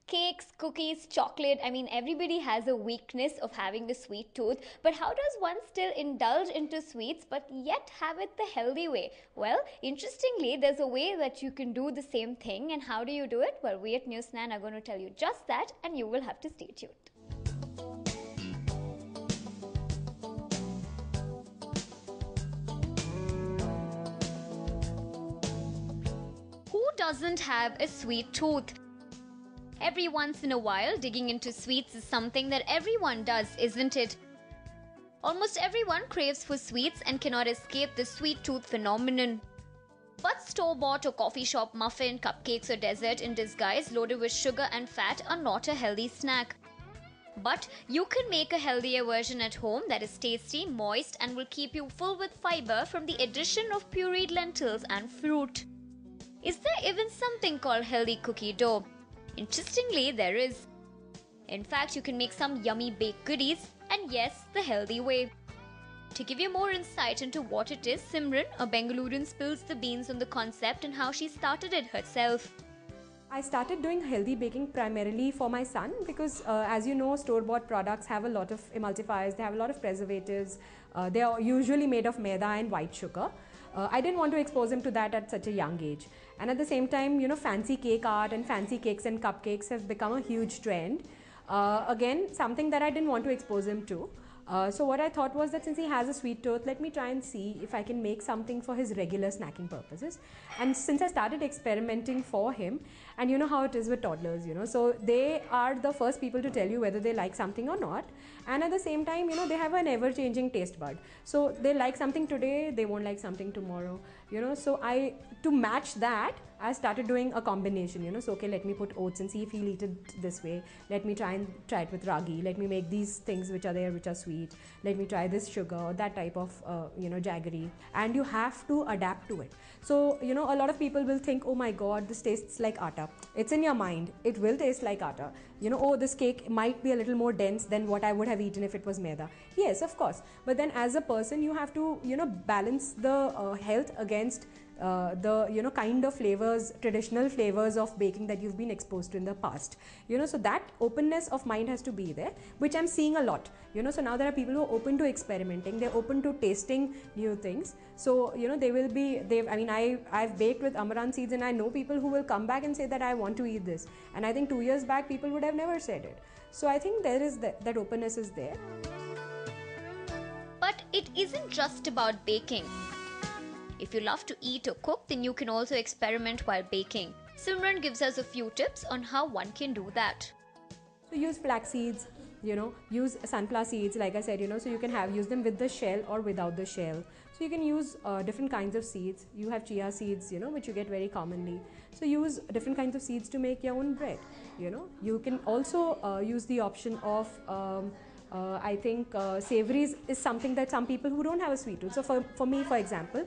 Cakes, cookies, chocolate, I mean everybody has a weakness of having a sweet tooth, but how does one still indulge into sweets but yet have it the healthy way? Well, interestingly, there's a way that you can do the same thing, and how do you do it? Well, we at NEWS9 are going to tell you just that, and you will have to stay tuned. Who doesn't have a sweet tooth? Every once in a while, digging into sweets is something that everyone does, isn't it? Almost everyone craves for sweets and cannot escape the sweet tooth phenomenon. But store-bought or coffee shop muffin, cupcakes or dessert in disguise loaded with sugar and fat are not a healthy snack. But you can make a healthier version at home that is tasty, moist and will keep you full with fiber from the addition of pureed lentils and fruit. Is there even something called healthy cookie dough? Interestingly, there is. In fact, you can make some yummy baked goodies, and yes, the healthy way. To give you more insight into what it is, Simran, a Bengalurian, spills the beans on the concept and how she started it herself. I started doing healthy baking primarily for my son because as you know, store-bought products have a lot of emulsifiers, they have a lot of preservatives, they are usually made of maida and white sugar. I didn't want to expose him to that at such a young age. And at the same time, you know, fancy cake art and fancy cakes and cupcakes have become a huge trend. Again, something that I didn't want to expose him to. So what I thought was that since he has a sweet tooth, let me try and see if I can make something for his regular snacking purposes. And since I started experimenting for him, and you know how it is with toddlers, you know, so they are the first people to tell you whether they like something or not. And at the same time, you know, they have an ever-changing taste bud. So they like something today, they won't like something tomorrow, you know. So to match that, I started doing a combination, you know. So okay, let me put oats and see if he'll eat it this way. Let me try it with ragi. Let me make these things which are there, which are sweet. Let me try this sugar, that type of you know, jaggery. And you have to adapt to it. So you know, a lot of people will think, oh my God, this tastes like atta. It's in your mind. It will taste like atta. You know, oh, this cake might be a little more dense than what I would have eaten if it was maida. Yes, of course. But then as a person, you have to, you know, balance the health against the, you know, kind of flavors, traditional flavors of baking that you've been exposed to in the past, you know. So that openness of mind has to be there, which I'm seeing a lot, you know. So now there are people who are open to experimenting, they're open to tasting new things. So you know, I mean, I've baked with amaranth seeds, and I know people who will come back and say that I want to eat this, and I think 2 years back people would have never said it. So I think there is that openness is there. But it isn't just about baking. If you love to eat or cook, then you can also experiment while baking. Simran gives us a few tips on how one can do that. So use flax seeds, you know, use sunflower seeds, like I said, you know, so you can use them with the shell or without the shell. So you can use different kinds of seeds. You have chia seeds, you know, which you get very commonly. So use different kinds of seeds to make your own bread, you know. You can also use the option of I think savories is something that some people who don't have a sweet tooth. So for me, for example,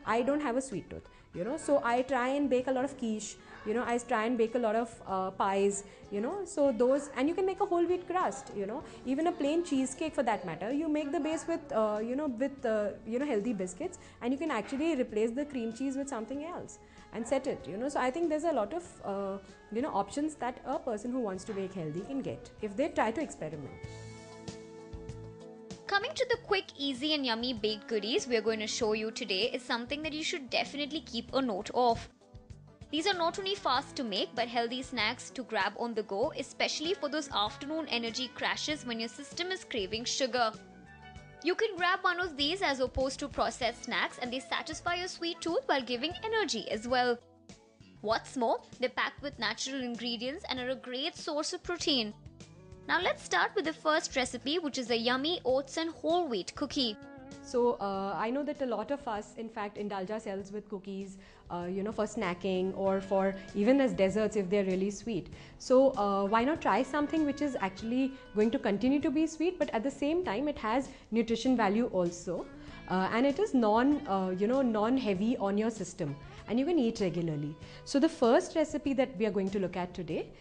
I don't have a sweet tooth, you know, so I try and bake a lot of quiche, you know, I try and bake a lot of pies, you know, so those, and you can make a whole wheat crust, you know, even a plain cheesecake for that matter. You make the base with, you know, healthy biscuits, and you can actually replace the cream cheese with something else and set it, you know. So I think there's a lot of, you know, options that a person who wants to bake healthy can get if they try to experiment. Coming to the quick, easy and yummy baked goodies we're going to show you today is something that you should definitely keep a note of. These are not only fast to make but healthy snacks to grab on the go, especially for those afternoon energy crashes when your system is craving sugar. You can grab one of these as opposed to processed snacks, and they satisfy your sweet tooth while giving energy as well. What's more, they're packed with natural ingredients and are a great source of protein. Now let's start with the first recipe, which is a yummy oats and whole wheat cookie. So I know that a lot of us, in fact, indulge ourselves with cookies, you know, for snacking or for even as desserts if they're really sweet. So why not try something which is actually going to continue to be sweet, but at the same time it has nutrition value also, and it is non-heavy on your system, and you can eat regularly. So the first recipe that we are going to look at today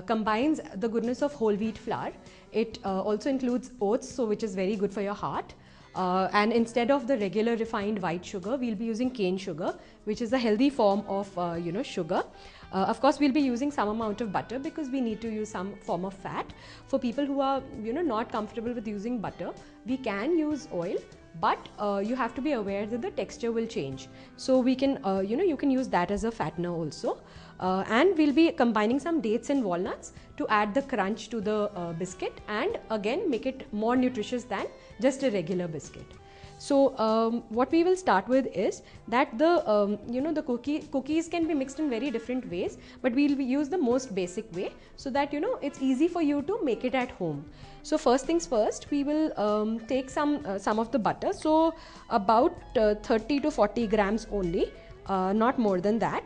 combines the goodness of whole wheat flour. It also includes oats, so which is very good for your heart. And instead of the regular refined white sugar, we'll be using cane sugar, which is a healthy form of sugar. Of course, we'll be using some amount of butter because we need to use some form of fat. For people who are not comfortable with using butter, we can use oil, but you have to be aware that the texture will change. So we can you can use that as a fattener also. And we'll be combining some dates and walnuts to add the crunch to the biscuit, and again make it more nutritious than just a regular biscuit. So what we will start with is that the the cookies can be mixed in very different ways, but we'll use the most basic way so that it's easy for you to make it at home. So first things first, we will take some of the butter, so about 30 to 40 grams only, not more than that.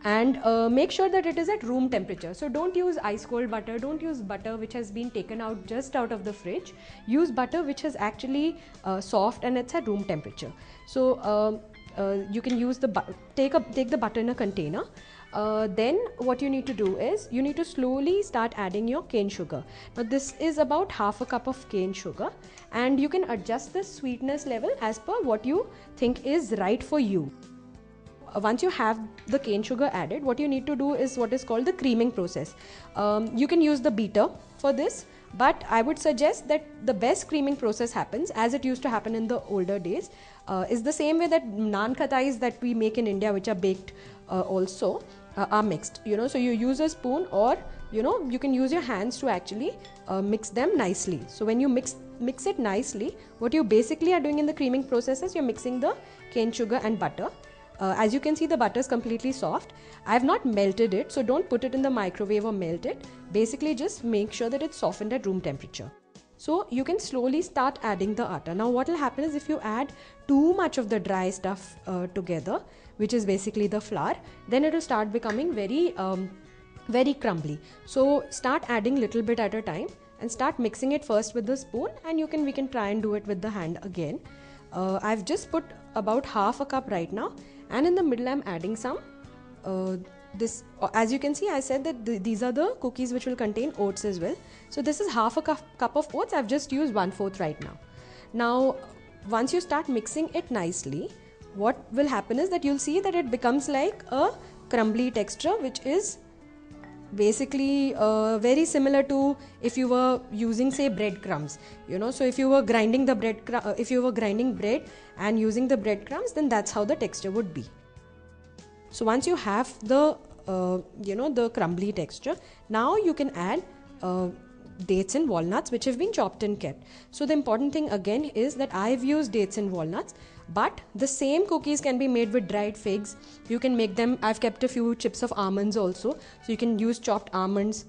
And make sure that it is at room temperature. So don't use ice cold butter, don't use butter which has been taken out just out of the fridge. Use butter which is actually soft and it's at room temperature. So you can use take the butter in a container. Then what you need to do is you need to slowly start adding your cane sugar. Now this is about half a cup of cane sugar, and you can adjust the sweetness level as per what you think is right for you. Once you have the cane sugar added, what you need to do is what is called the creaming process. You can use the beater for this, but I would suggest that the best creaming process happens as it used to happen in the older days, is the same way that naan khatais that we make in India, which are baked also, are mixed. So you use a spoon, or you can use your hands to actually mix them nicely. So when you mix it nicely, what you basically are doing in the creaming process is you're mixing the cane sugar and butter. As you can see, the butter is completely soft. I have not melted it, so don't put it in the microwave or melt it. Basically just make sure that it's softened at room temperature. So you can slowly start adding the atta. Now what will happen is if you add too much of the dry stuff together, which is basically the flour, then it will start becoming very crumbly. So start adding little bit at a time and start mixing it first with the spoon, and we can try and do it with the hand again. I've just put about half a cup right now, and in the middle I'm adding some this. As you can see, I said that these are the cookies which will contain oats as well. So this is half a cup of oats. I've just used 1/4 right now. Now once you start mixing it nicely, what will happen is that you'll see that it becomes like a crumbly texture, which is basically very similar to if you were using, say, breadcrumbs. So if you were grinding bread and using the breadcrumbs, then that's how the texture would be. So once you have the the crumbly texture, now you can add dates and walnuts which have been chopped and kept. So the important thing again is that I've used dates and walnuts, but the same cookies can be made with dried figs. You can make them. I've kept a few chips of almonds also, so you can use chopped almonds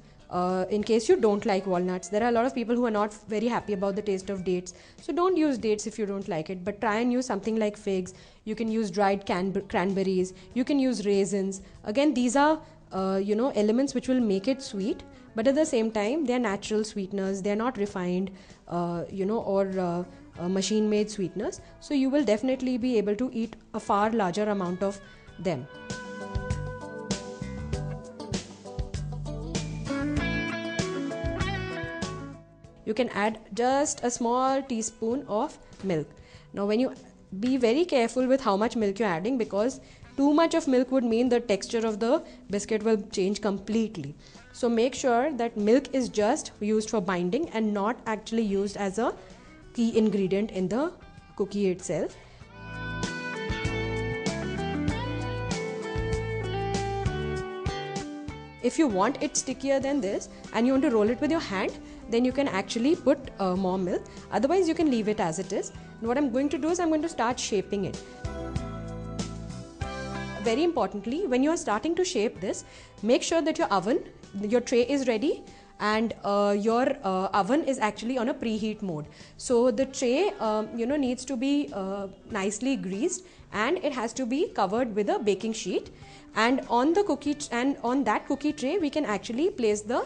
in case you don't like walnuts. There are a lot of people who are not very happy about the taste of dates, so don't use dates if you don't like it, but try and use something like figs. You can use dried cranberries, you can use raisins. Again, these are elements which will make it sweet, but at the same time they are natural sweeteners. They are not refined or machine made sweeteners, so you will definitely be able to eat a far larger amount of them. You can add just a small teaspoon of milk. Now when you be very careful with how much milk you're adding, because too much of milk would mean the texture of the biscuit will change completely. So make sure that milk is just used for binding and not actually used as a key ingredient in the cookie itself. If you want it stickier than this and you want to roll it with your hand, then you can actually put more milk. Otherwise you can leave it as it is. And what I'm going to do is I'm going to start shaping it. Very importantly, when you are starting to shape this, make sure that your tray is ready, and your oven is actually on a preheat mode. So the tray needs to be nicely greased, and it has to be covered with a baking sheet. And on that cookie tray, we can actually place the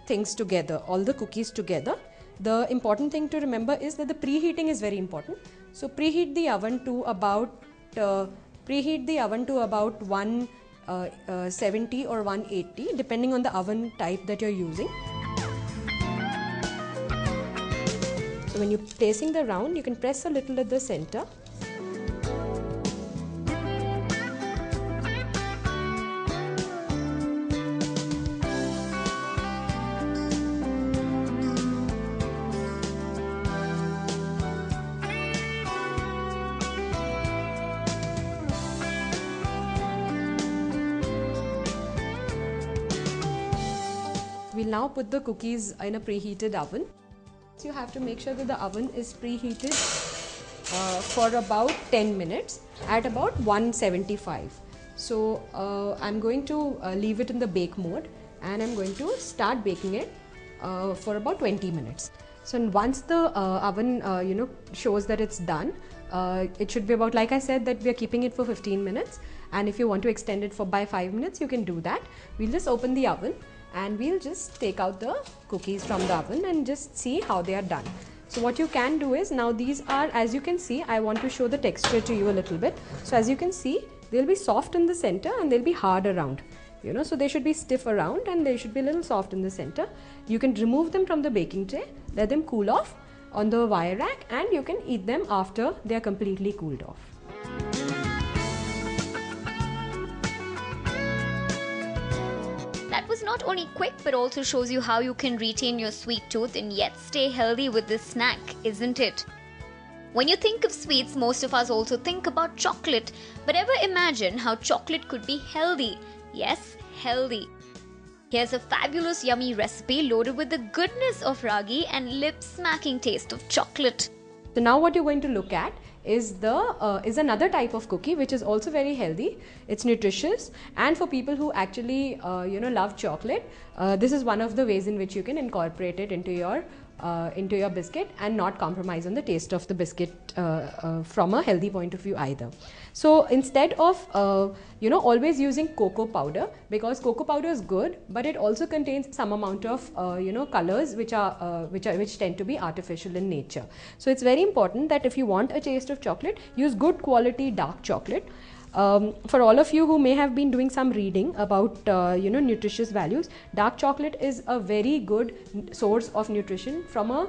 things together, all the cookies together. The important thing to remember is that the preheating is very important. So preheat the oven to about 170 or 180, depending on the oven type that you're using. So So when you're placing the round, you can press a little at the center. We'll now put the cookies in a preheated oven. So you have to make sure that the oven is preheated for about 10 minutes at about 175. So I'm going to leave it in the bake mode, and I'm going to start baking it for about 20 minutes. So once the oven shows that it's done, it should be about, like I said, that we are keeping it for 15 minutes, and if you want to extend it by 5 minutes, you can do that. We'll just open the oven and we'll just take out the cookies from the oven and just see how they are done. So what you can do is, now these are, as you can see, I want to show the texture to you a little bit. So as you can see, they'll be soft in the center and they'll be hard around, so they should be stiff around and they should be a little soft in the center. You can remove them from the baking tray, let them cool off on the wire rack, and you can eat them after they are completely cooled off. That was not only quick but also shows you how you can retain your sweet tooth and yet stay healthy with this snack, isn't it? When you think of sweets, most of us also think about chocolate. But ever imagine how chocolate could be healthy? Yes, healthy. Here's a fabulous yummy recipe loaded with the goodness of ragi and lip-smacking taste of chocolate. So now what you're going to look at is another type of cookie which is also very healthy. It's nutritious, and for people who actually love chocolate, this is one of the ways in which you can incorporate it into your biscuit and not compromise on the taste of the biscuit from a healthy point of view either. So instead of always using cocoa powder, because cocoa powder is good, but it also contains some amount of colors which tend to be artificial in nature. So it's very important that if you want a taste of chocolate, use good quality dark chocolate. For all of you who may have been doing some reading about nutritious values, dark chocolate is a very good source of nutrition from a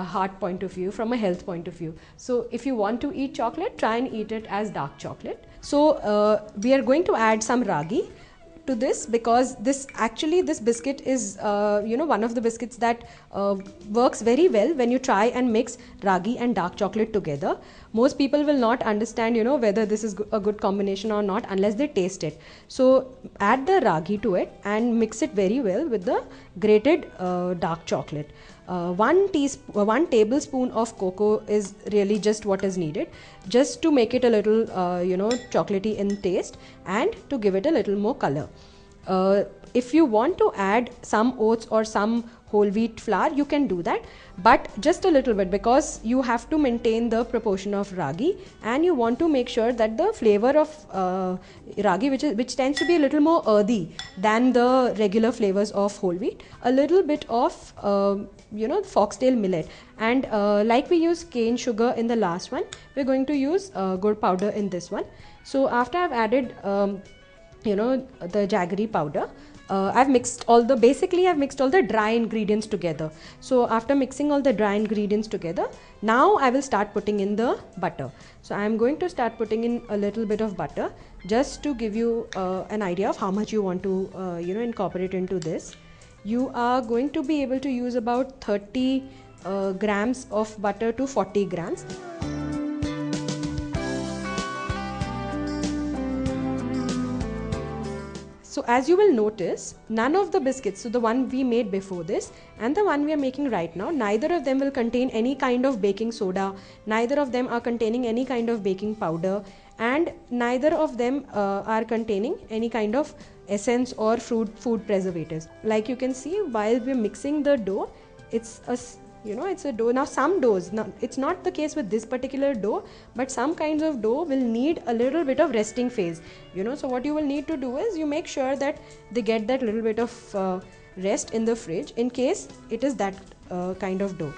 heart point of view, from a health point of view. So if you want to eat chocolate, try and eat it as dark chocolate. So we are going to add some ragi to this, because this biscuit is one of the biscuits that works very well when you try and mix ragi and dark chocolate together. Most people will not understand whether this is a good combination or not unless they taste it. So add the ragi to it and mix it very well with the grated dark chocolate. 1 tablespoon of cocoa is really just what is needed, just to make it a little chocolatey in taste and to give it a little more color. If you want to add some oats or some whole wheat flour, you can do that, but just a little bit, because you have to maintain the proportion of ragi, and you want to make sure that the flavor of ragi, which tends to be a little more earthy than the regular flavors of whole wheat, a little bit of foxtail millet, and like we used cane sugar in the last one, we're going to use gur powder in this one. So after I've added the jaggery powder, I've mixed all the dry ingredients together. So after mixing all the dry ingredients together, now I will start putting in the butter. So I'm going to start putting in a little bit of butter, just to give you an idea of how much you want to incorporate into this. You are going to be able to use about 30 grams of butter to 40 grams. So as you will notice, none of the biscuits, so the one we made before this and the one we are making right now, neither of them will contain any kind of baking soda, neither of them are containing any kind of baking powder, and neither of them are containing any kind of essence or food preservatives. Like you can see, while we're mixing the dough, it's a dough. Now some doughs, it's not the case with this particular dough, but some kinds of dough will need a little bit of resting phase. So what you will need to do is, you make sure that they get that little bit of rest in the fridge, in case it is that kind of dough.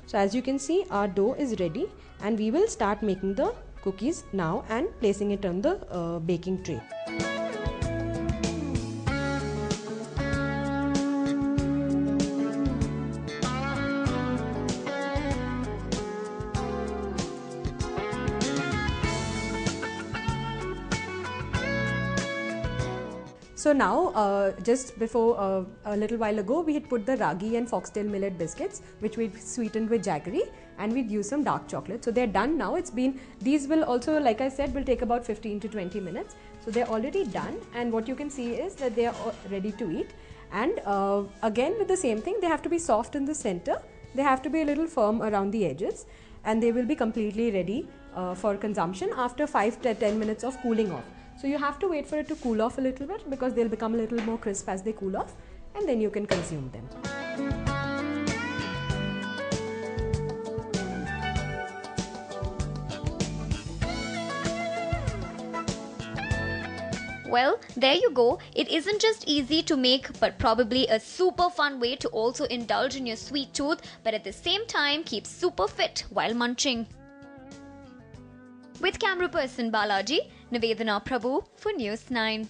So as you can see, our dough is ready, and we will start making the cookies now and placing it on the baking tray. So now, just before a little while ago, we had put the ragi and foxtail millet biscuits, which we'd sweetened with jaggery, and we'd used some dark chocolate. So they're done now. These will also, like I said, will take about 15 to 20 minutes. So they're already done, and what you can see is that they are ready to eat. And again, with the same thing, they have to be soft in the center. They have to be a little firm around the edges, and they will be completely ready for consumption after 5 to 10 minutes of cooling off. So you have to wait for it to cool off a little bit, because they'll become a little more crisp as they cool off, and then you can consume them. Well, there you go. It isn't just easy to make, but probably a super fun way to also indulge in your sweet tooth, but at the same time keep super fit while munching. With camera person Balaji, Nivedana Prabhu for NEWS9.